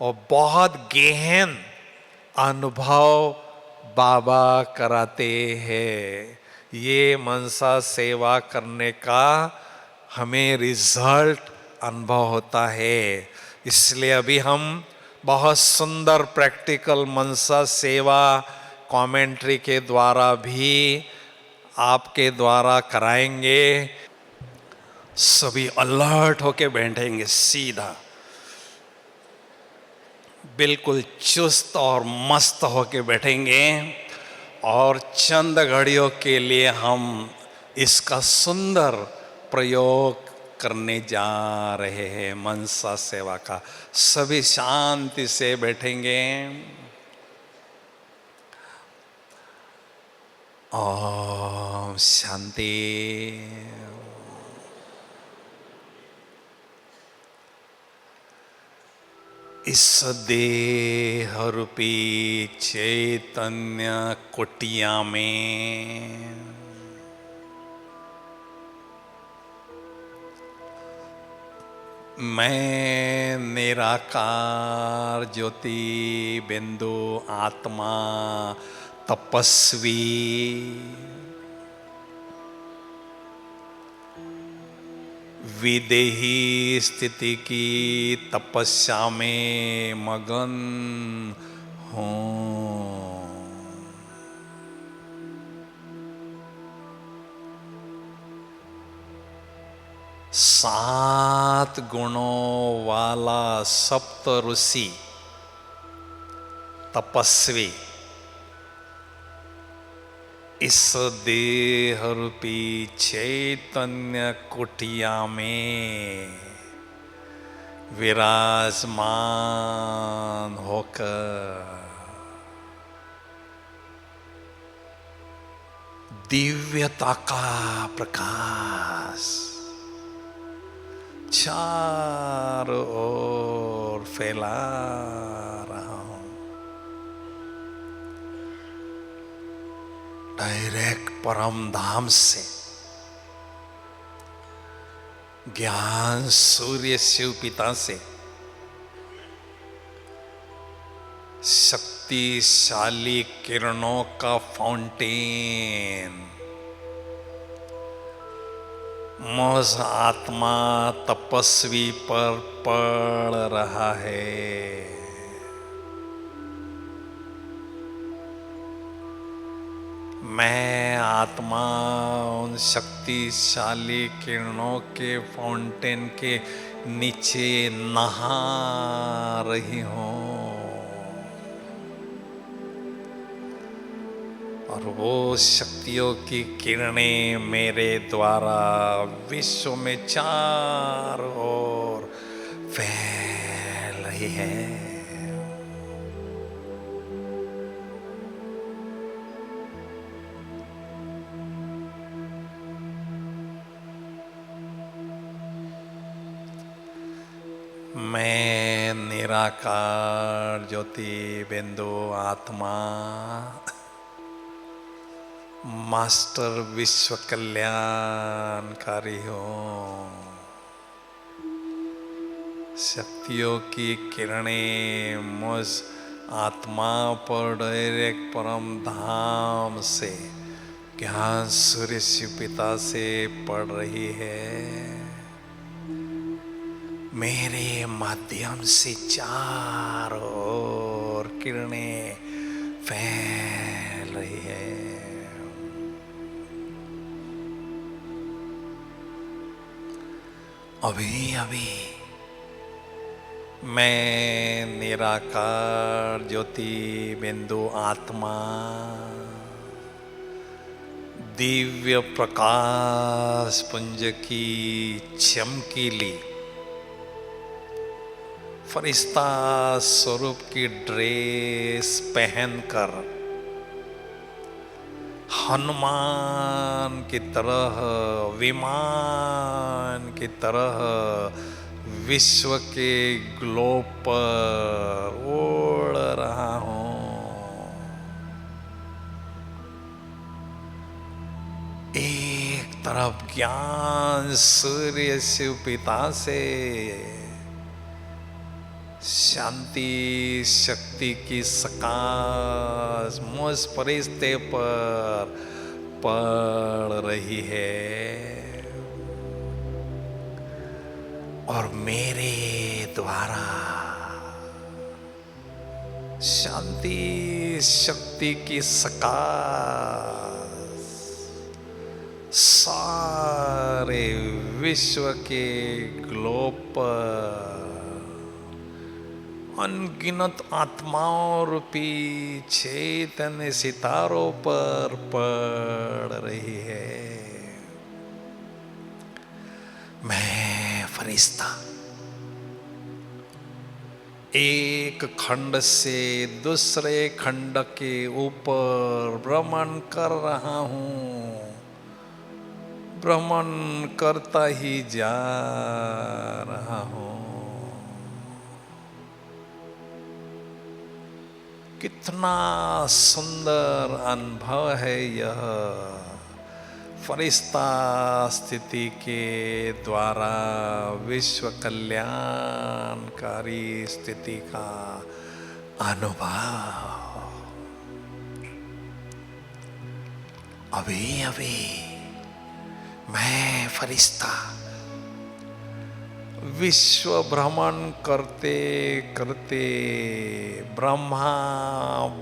और बहुत गहन अनुभव बाबा कराते हैं। ये मनसा सेवा करने का हमें रिजल्ट अनुभव होता है। इसलिए अभी हम बहुत सुंदर प्रैक्टिकल मनसा सेवा कमेंट्री के द्वारा भी आपके द्वारा कराएंगे। सभी अलर्ट होके बैठेंगे, सीधा बिल्कुल चुस्त और मस्त होके बैठेंगे, और चंद घड़ियों के लिए हम इसका सुंदर प्रयोग करने जा रहे हैं मनसा सेवा का। सभी शांति से बैठेंगे। ओम शांति। इस देह रूपी चैतन्य कुटिया में मैं निराकार ज्योति बिंदु आत्मा तपस्वी विदेही स्थिति की तपस्या में मगन हूँ। सात गुणों वाला सप्त ऋषि तपस्वी इस देह रूपी चैतन्य कुटिया में विराजमान होकर दिव्यता का प्रकाश चारों ओर फैला रहा हूं। डायरेक्ट परम धाम से ज्ञान सूर्य शिव पिता से शक्तिशाली किरणों का फाउंटेन मुझ आत्मा तपस्वी पर पड़ रहा है। मैं आत्मा उन शक्तिशाली किरणों के फाउंटेन के नीचे नहा रही हूँ, और वो शक्तियों की किरणें मेरे द्वारा विश्व में चारों ओर फैल रही है। मैं निराकार ज्योति बिंदु आत्मा मास्टर विश्व कल्याणकारी हूँ। शक्तियों की किरणें मुझ आत्मा पर डायरेक्ट परम धाम से ज्ञान सूर्य शिव पिता से पड़ रही है। मेरे माध्यम से चारों ओर किरणें फैल रही है। अभी अभी मैं निराकार ज्योति बिंदु आत्मा दिव्य प्रकाश पुंज की चमकीली फरिश्ता स्वरूप की ड्रेस पहनकर हनुमान की तरह विमान की तरह विश्व के ग्लोब पर उड़ रहा हूं। एक तरफ ज्ञान सूर्य शिव पिता से शांति शक्ति की सकाश मुझ फरिश्ते पर पड़ रही है और मेरे द्वारा शांति शक्ति की सकाश सारे विश्व के ग्लोब पर अनगिनत आत्माओं रूपी चैतन्य सितारों पर पड़ रही है। मैं फरिश्ता एक खंड से दूसरे खंड के ऊपर भ्रमण कर रहा हूं, भ्रमण करता ही जा रहा हूं। कितना सुंदर अनुभव है यह फरिश्ता स्थिति के द्वारा विश्व कल्याणकारी स्थिति का अनुभव। अभी अभी मैं फरिश्ता विश्व भ्रमण करते करते ब्रह्मा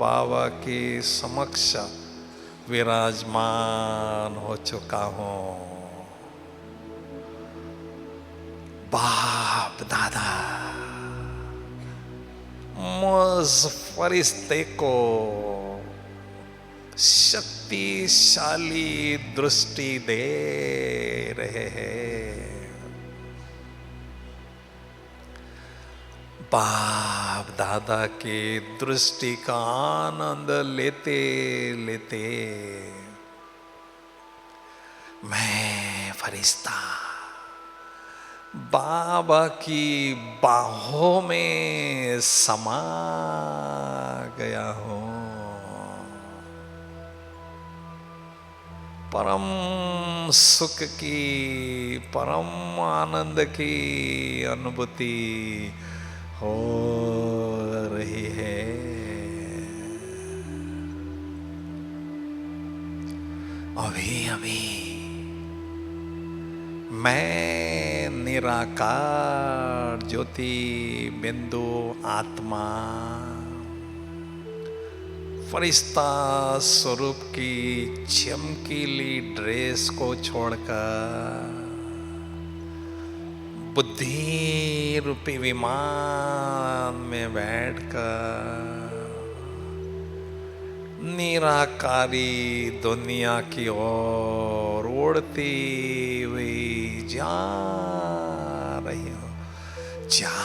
बाबा के समक्ष विराजमान हो चुका हूं। बाप दादा मुझ फरिश्ते को शक्तिशाली दृष्टि दे रहे हैं। बाप दादा के दृष्टि का आनंद लेते लेते मैं फरिश्ता बाबा की बाहों में समा गया हूं। परम सुख की परम आनंद की अनुभूति हो रही है। अभी अभी मैं निराकार ज्योति बिंदु आत्मा फरिश्ता स्वरूप की चमकीली ड्रेस को छोड़कर बुद्धि रूपी विमान में बैठकर निराकारी दुनिया की ओर उड़ती हुई जा रही हो, जा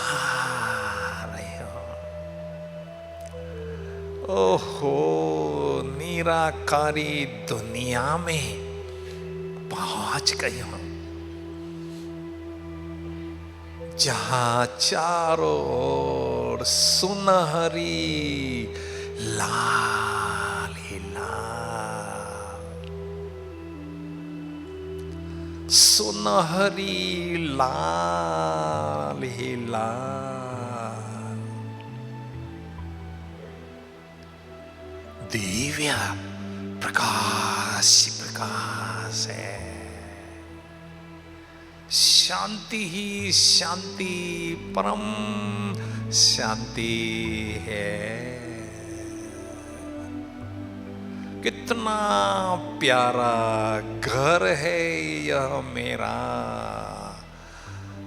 रही हो। ओहो, निराकारी दुनिया में पहुंच गई हूं, जहां चारों ओर सुनहरी लाल ही लाल, सुनहरी लाल ही लाल दिव्य प्रकाश प्रकाश है। शांति ही शांति परम शांति है। कितना प्यारा घर है यह मेरा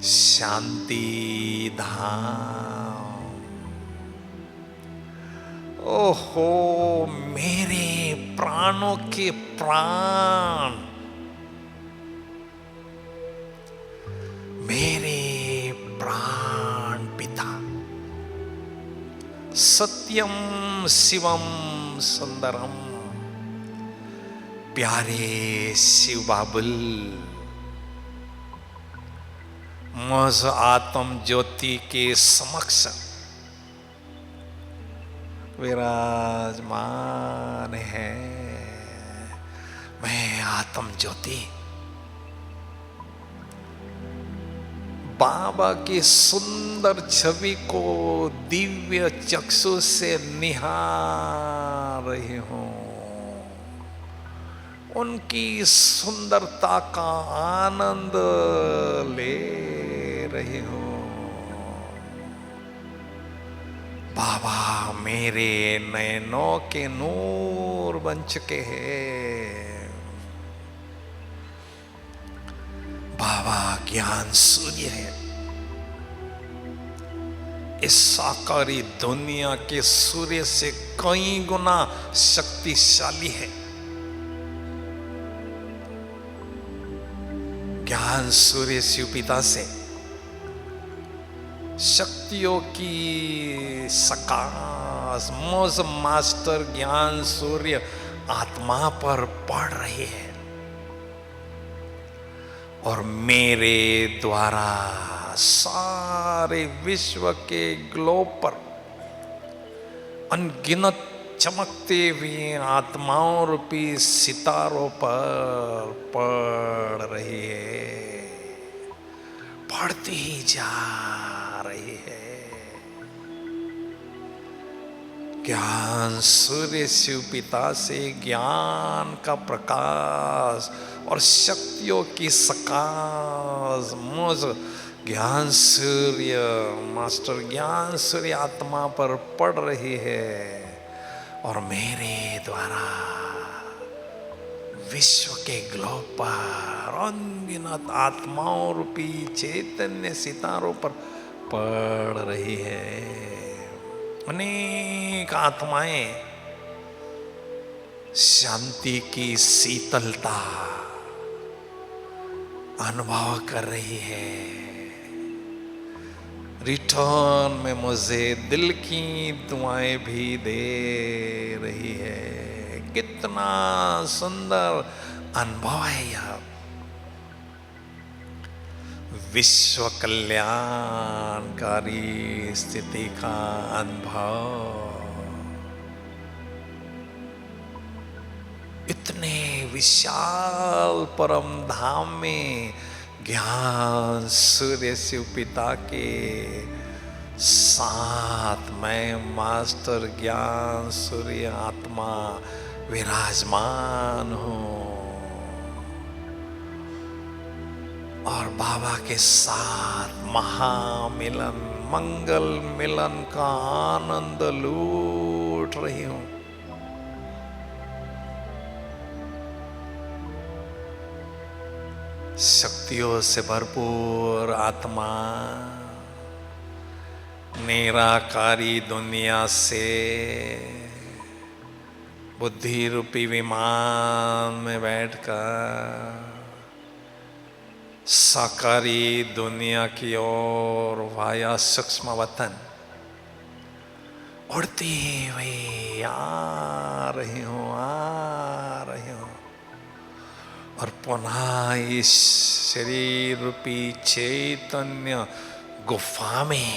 शांति धाम। ओहो, मेरे प्राणों के प्राण, मेरे प्राण पिता सत्यम शिवम सुंदरम प्यारे शिव बाबुल, मुझ आत्म ज्योति के समक्ष विराजमान है। मैं आत्म ज्योति बाबा की सुंदर छवि को दिव्य चक्षु से निहार रही हूं। उनकी सुंदरता का आनंद ले रही हूं। बाबा मेरे नयनों के नूर बन चुके हैं। बाबा ज्ञान सूर्य है। इस साकारी दुनिया के सूर्य से कई गुना शक्तिशाली है। ज्ञान सूर्य शिव पिता से शक्तियों की सकाश मुझ मास्टर ज्ञान सूर्य आत्मा पर पड़ रही है और मेरे द्वारा सारे विश्व के ग्लोब पर अनगिनत चमकते हुए आत्माओं रूपी सितारों पर पड़ रही है, पढ़ती ही जा रही है। ज्ञान सूर्य शिव पिता से ज्ञान का प्रकाश और शक्तियों की सकाश मुझ ज्ञान सूर्य मास्टर ज्ञान सूर्य आत्मा पर पड़ रही है और मेरे द्वारा विश्व के ग्लोब पर अनगिनत आत्माओं रूपी चैतन्य सितारों पर पड़ रही है। अनेक आत्माएं शांति की शीतलता अनुभव कर रही है। रिटर्न में मुझे दिल की दुआएं भी दे रही है। कितना सुंदर अनुभव है यह। विश्व कल्याणकारी स्थिति का अनुभव। इतने विशाल परम धाम में ज्ञान सूर्य शिव पिता के साथ मैं मास्टर ज्ञान सूर्य आत्मा विराजमान हूँ और बाबा के साथ महामिलन मंगल मिलन का आनंद लूट रही हूँ। शक्तियों से भरपूर आत्मा निराकारी दुनिया से बुद्धि रूपी विमान में बैठकर साकारी दुनिया की ओर वाया सूक्ष्म वतन उड़ती हुई आ रही हूँ और पुनः इस शरीर रूपी चैतन्य गुफा में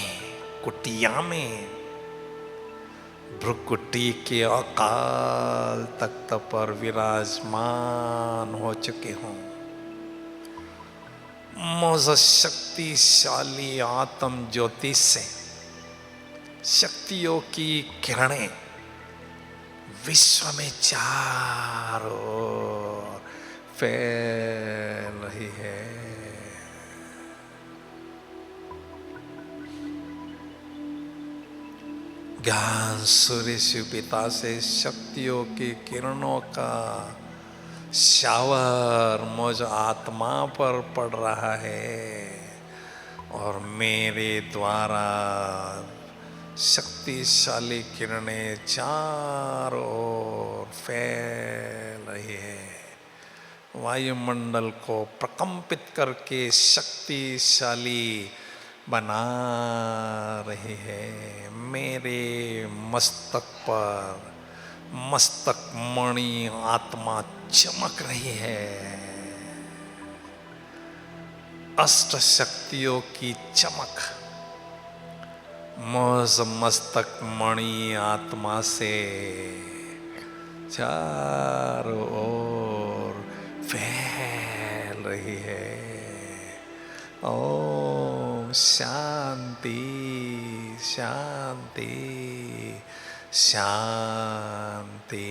कुटिया में भ्रुकुटी के अकाल तख्त पर विराजमान हो चुके हूँ। मुझ शक्तिशाली आत्म ज्योति से शक्तियों की किरणें विश्व में चारों ओर फैल रही है। ज्ञान सूर्य शिव पिता से शक्तियों की किरणों का शावर मुझ आत्मा पर पड़ रहा है और मेरे द्वारा शक्तिशाली किरणें चारों ओर फैल रही है। वायुमंडल को प्रकंपित करके शक्तिशाली बना रही है। मेरे मस्तक पर मस्तक मणि आत्मा चमक रही है। अष्ट शक्तियों की चमक मुझ मस्तक मणि आत्मा से चारों ओर फैल रही है। ओम शांति शांति शांति।